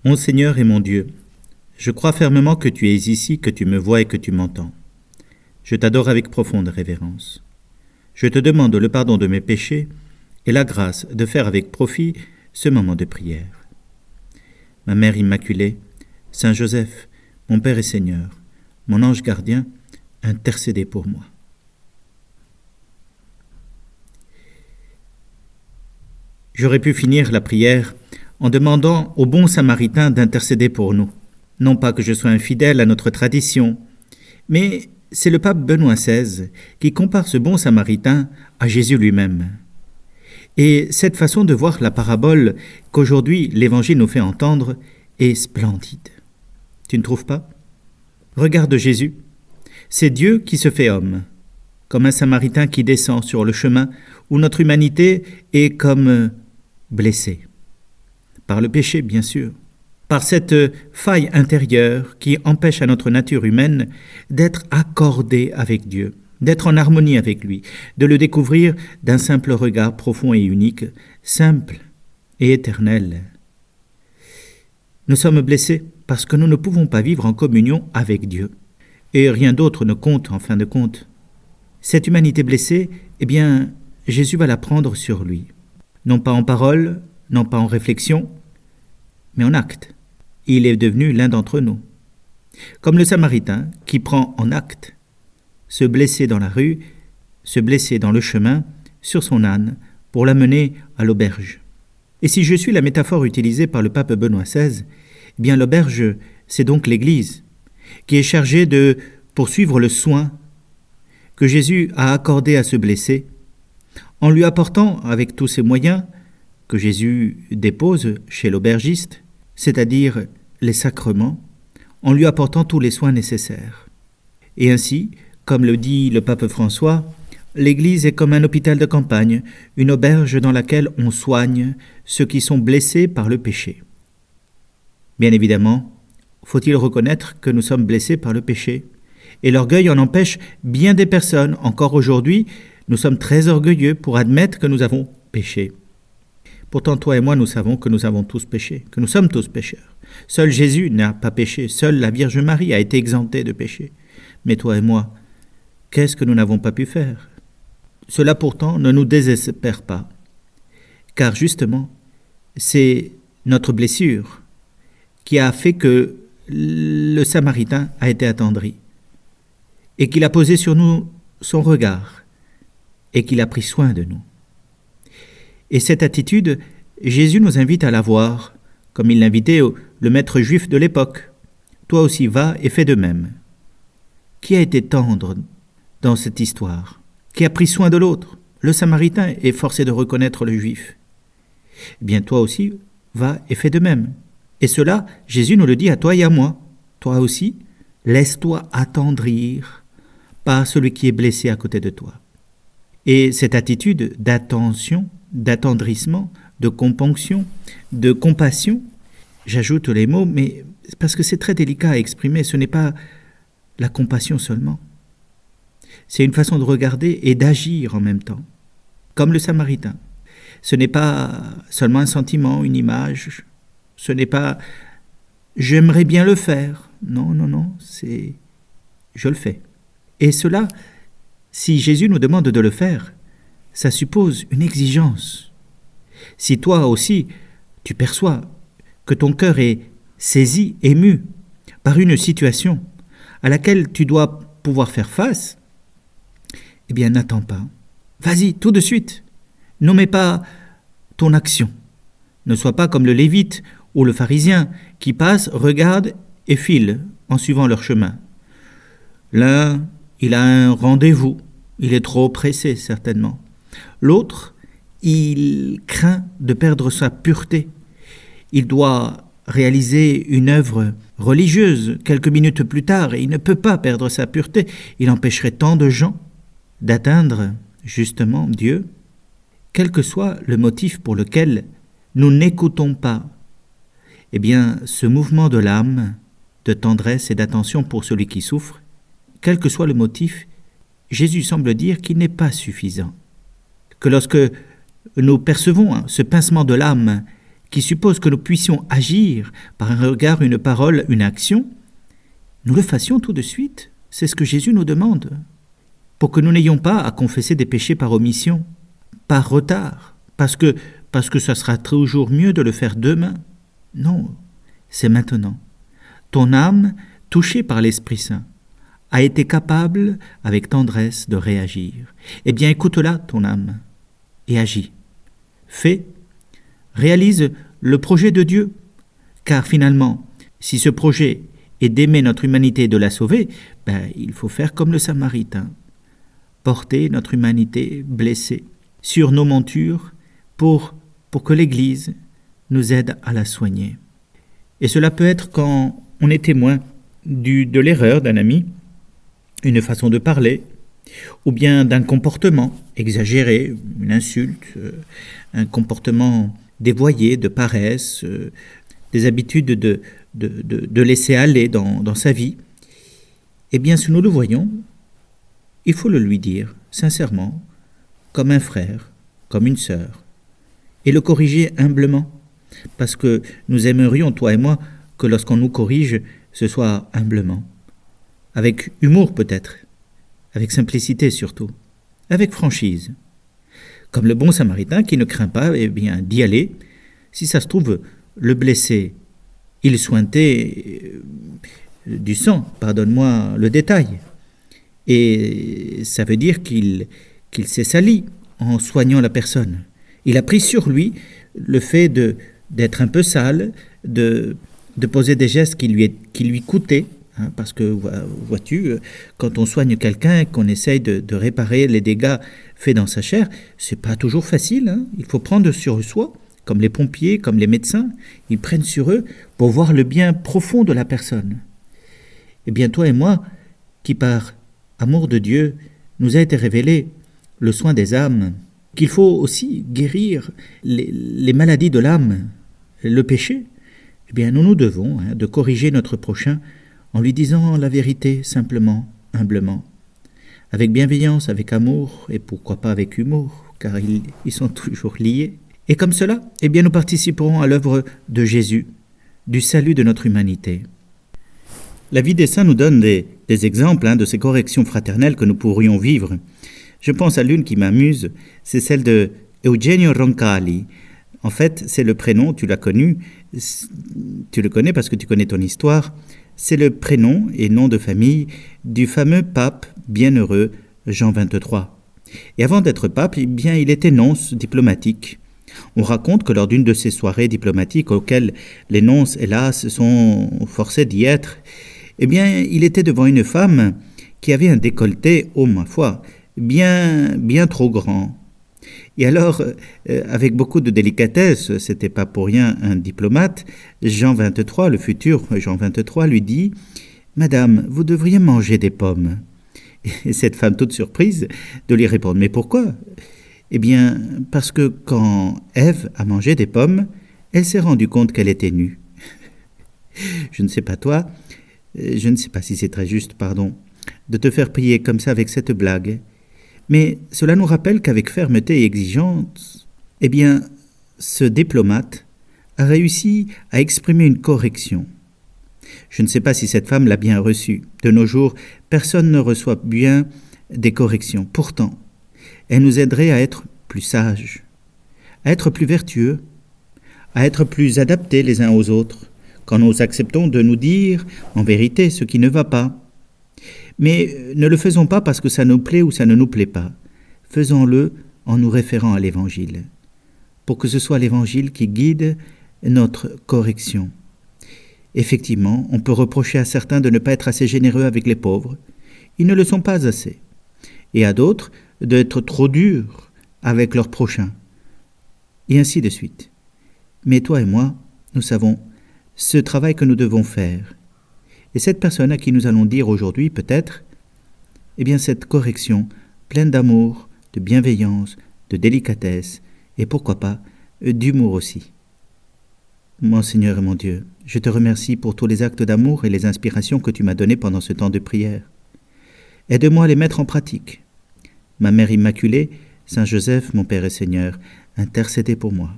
Mon Seigneur et mon Dieu, je crois fermement que tu es ici, que tu me vois et que tu m'entends. Je t'adore avec profonde révérence. Je te demande le pardon de mes péchés et la grâce de faire avec profit ce moment de prière. Ma Mère Immaculée, Saint Joseph, mon Père et Seigneur, mon ange gardien, intercédez pour moi. J'aurais pu finir la prière en demandant au bon Samaritain d'intercéder pour nous. Non pas que je sois infidèle à notre tradition, mais c'est le pape Benoît XVI qui compare ce bon Samaritain à Jésus lui-même. Et cette façon de voir la parabole qu'aujourd'hui l'Évangile nous fait entendre est splendide. Tu ne trouves pas ? Regarde Jésus. C'est Dieu qui se fait homme, comme un Samaritain qui descend sur le chemin où notre humanité est comme blessée. Par le péché, bien sûr. Par cette faille intérieure qui empêche à notre nature humaine d'être accordée avec Dieu, d'être en harmonie avec lui, de le découvrir d'un simple regard profond et unique, simple et éternel. Nous sommes blessés parce que nous ne pouvons pas vivre en communion avec Dieu. Et rien d'autre ne compte en fin de compte. Cette humanité blessée, Jésus va la prendre sur lui. Non pas en parole, non pas en réflexion, mais en acte. Il est devenu l'un d'entre nous. Comme le Samaritain qui prend en acte se blesser dans la rue, se blesser dans le chemin, sur son âne, pour l'amener à l'auberge. Et si je suis la métaphore utilisée par le pape Benoît XVI, l'auberge, c'est donc l'Église, qui est chargée de poursuivre le soin que Jésus a accordé à ce blessé, en lui apportant, avec tous ses moyens, que Jésus dépose chez l'aubergiste, c'est-à-dire les sacrements, en lui apportant tous les soins nécessaires. Et ainsi, comme le dit le pape François, l'Église est comme un hôpital de campagne, une auberge dans laquelle on soigne ceux qui sont blessés par le péché. Bien évidemment, faut-il reconnaître que nous sommes blessés par le péché. Et l'orgueil en empêche bien des personnes. Encore aujourd'hui, nous sommes très orgueilleux pour admettre que nous avons péché. Pourtant, toi et moi, nous savons que nous avons tous péché, que nous sommes tous pécheurs. Seul Jésus n'a pas péché, seule la Vierge Marie a été exemptée de péché. Mais toi et moi, qu'est-ce que nous n'avons pas pu faire ? Cela pourtant ne nous désespère pas, car justement, c'est notre blessure qui a fait que le Samaritain a été attendri, et qu'il a posé sur nous son regard, et qu'il a pris soin de nous. Et cette attitude, Jésus nous invite à la voir, comme il l'invitait le maître juif de l'époque. Toi aussi va et fais de même. Qui a été tendre dans cette histoire ? Qui a pris soin de l'autre ? Le Samaritain est forcé de reconnaître le juif. Toi aussi, va et fais de même. Et cela, Jésus nous le dit à toi et à moi. Toi aussi, laisse-toi attendrir par celui qui est blessé à côté de toi. Et cette attitude d'attention, d'attendrissement, de componction, de compassion, j'ajoute les mots, mais parce que c'est très délicat à exprimer, ce n'est pas la compassion seulement. C'est une façon de regarder et d'agir en même temps, comme le Samaritain. Ce n'est pas seulement un sentiment, une image, ce n'est pas « j'aimerais bien le faire ». Non, c'est « je le fais ». Et cela, si Jésus nous demande de le faire, ça suppose une exigence. Si toi aussi, tu perçois que ton cœur est saisi, ému par une situation à laquelle tu dois pouvoir faire face, n'attends pas. Vas-y, tout de suite. N'omets pas ton action. Ne sois pas comme le Lévite ou le pharisien qui passe, regarde et file en suivant leur chemin. L'un, il a un rendez-vous. Il est trop pressé, certainement. L'autre, il craint de perdre sa pureté. Il doit réaliser une œuvre religieuse quelques minutes plus tard et il ne peut pas perdre sa pureté. Il empêcherait tant de gens d'atteindre, justement, Dieu, quel que soit le motif pour lequel nous n'écoutons pas. Ce mouvement de l'âme, de tendresse et d'attention pour celui qui souffre, quel que soit le motif, Jésus semble dire qu'il n'est pas suffisant. Que lorsque nous percevons ce pincement de l'âme qui suppose que nous puissions agir par un regard, une parole, une action, nous le fassions tout de suite. C'est ce que Jésus nous demande. Pour que nous n'ayons pas à confesser des péchés par omission, par retard, parce que ça sera toujours mieux de le faire demain. Non, c'est maintenant. Ton âme, touchée par l'Esprit Saint, a été capable, avec tendresse, de réagir. Eh bien, écoute-la, ton âme, et agis. Fais, réalise le projet de Dieu, car finalement, si ce projet est d'aimer notre humanité et de la sauver, il faut faire comme le Samaritain, porter notre humanité blessée sur nos montures pour que l'Église nous aide à la soigner. Et cela peut être quand on est témoin de l'erreur d'un ami, une façon de parler, ou bien d'un comportement exagéré, une insulte, un comportement dévoyé, de paresse, des habitudes de laisser aller dans sa vie. Eh bien, si nous le voyons, il faut le lui dire, sincèrement, comme un frère, comme une sœur, et le corriger humblement, parce que nous aimerions, toi et moi, que lorsqu'on nous corrige, ce soit humblement, avec humour peut-être, avec simplicité surtout, avec franchise, comme le bon Samaritain qui ne craint pas d'y aller. Si ça se trouve, le blessé, il sointait du sang, pardonne-moi le détail, et ça veut dire qu'il s'est sali en soignant la personne. Il a pris sur lui le fait d'être un peu sale, de poser des gestes qui lui coûtaient, parce que, vois-tu, quand on soigne quelqu'un, qu'on essaye de réparer les dégâts faits dans sa chair, c'est pas toujours facile. Il faut prendre sur soi, comme les pompiers, comme les médecins, ils prennent sur eux pour voir le bien profond de la personne. Eh bien, toi et moi, qui par amour de Dieu, nous a été révélé le soin des âmes, qu'il faut aussi guérir les maladies de l'âme, le péché, eh bien, nous devons de corriger notre prochain en lui disant la vérité simplement, humblement, avec bienveillance, avec amour, et pourquoi pas avec humour, car ils sont toujours liés. Et comme cela, eh bien, nous participerons à l'œuvre de Jésus, du salut de notre humanité. La vie des saints nous donne des exemples de ces corrections fraternelles que nous pourrions vivre. Je pense à l'une qui m'amuse, c'est celle de Eugenio Roncalli. En fait, c'est le prénom, tu l'as connu, tu le connais parce que tu connais ton histoire, c'est le prénom et nom de famille du fameux pape bienheureux Jean XXIII. Et avant d'être pape, eh bien, il était nonce diplomatique. On raconte que lors d'une de ces soirées diplomatiques auxquelles les nonces, hélas, sont forcés d'y être, eh bien, il était devant une femme qui avait un décolleté, oh ma foi, bien trop grand. Et alors, avec beaucoup de délicatesse, c'était pas pour rien un diplomate, Jean XXIII, le futur Jean XXIII, lui dit « Madame, vous devriez manger des pommes. » Et cette femme, toute surprise, de lui répondre « Mais pourquoi ?» Eh bien, parce que quand Ève a mangé des pommes, elle s'est rendue compte qu'elle était nue. Je ne sais pas toi, je ne sais pas si c'est très juste, de te faire prier comme ça avec cette blague. Mais cela nous rappelle qu'avec fermeté et exigence, eh bien, ce diplomate a réussi à exprimer une correction. Je ne sais pas si cette femme l'a bien reçue. De nos jours, personne ne reçoit bien des corrections. Pourtant, elle nous aiderait à être plus sages, à être plus vertueux, à être plus adaptés les uns aux autres, quand nous acceptons de nous dire en vérité ce qui ne va pas. Mais ne le faisons pas parce que ça nous plaît ou ça ne nous plaît pas. Faisons-le en nous référant à l'Évangile, pour que ce soit l'Évangile qui guide notre correction. Effectivement, on peut reprocher à certains de ne pas être assez généreux avec les pauvres. Ils ne le sont pas assez. Et à d'autres, d'être trop durs avec leurs prochains. Et ainsi de suite. Mais toi et moi, nous savons ce travail que nous devons faire. Et cette personne à qui nous allons dire aujourd'hui, peut-être, eh bien cette correction, pleine d'amour, de bienveillance, de délicatesse, et pourquoi pas, d'humour aussi. Mon Seigneur et mon Dieu, je te remercie pour tous les actes d'amour et les inspirations que tu m'as donnés pendant ce temps de prière. Aide-moi à les mettre en pratique. Ma Mère Immaculée, Saint Joseph, mon Père et Seigneur, intercédez pour moi.